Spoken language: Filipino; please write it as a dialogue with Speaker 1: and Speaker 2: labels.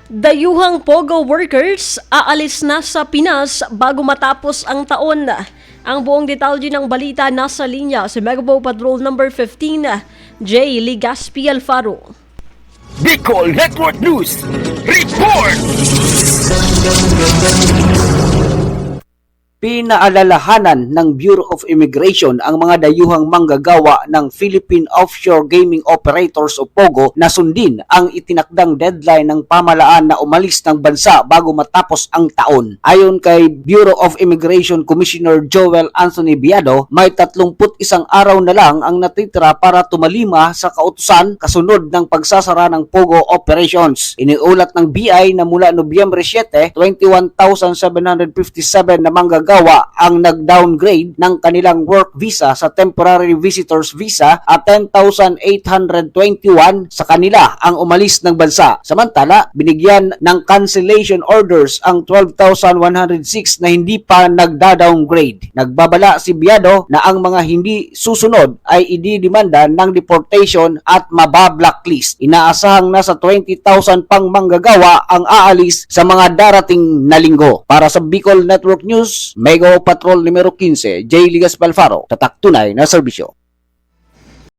Speaker 1: Dayuhang Pogo workers aalis na sa Pinas bago matapos ang taon. Ang buong detalye ng balita nasa linya si Megapo Patrol number 15, J. Ligaspi Alfaro.
Speaker 2: Bicol Network News Report!
Speaker 3: Pinaalalahanan ng Bureau of Immigration ang mga dayuhang manggagawa ng Philippine Offshore Gaming Operators o POGO na sundin ang itinakdang deadline ng pamahalaan na umalis ng bansa bago matapos ang taon. Ayon kay Bureau of Immigration Commissioner Joel Anthony Biado, may 31 araw na lang ang natitira para tumalima sa kautusan kasunod ng pagsasara ng POGO operations. Iniulat ng BI na mula Nobyembre 7, 21,757 na manggagawa ang nag-downgrade ng kanilang work visa sa temporary visitors visa at 10,821 sa kanila ang umalis ng bansa. Samantala, binigyan ng cancellation orders ang 12,106 na hindi pa nagda-downgrade. Nagbabala si Biado na ang mga hindi susunod ay ididemanda ng deportation at mabablacklist. Inaasahang nasa 20,000 pang manggagawa ang aalis sa mga darating na linggo. Para sa Bicol Network News, Mega Patrol numero 15, J. Ligaspi Alfaro, tatak tunay na serbisyo.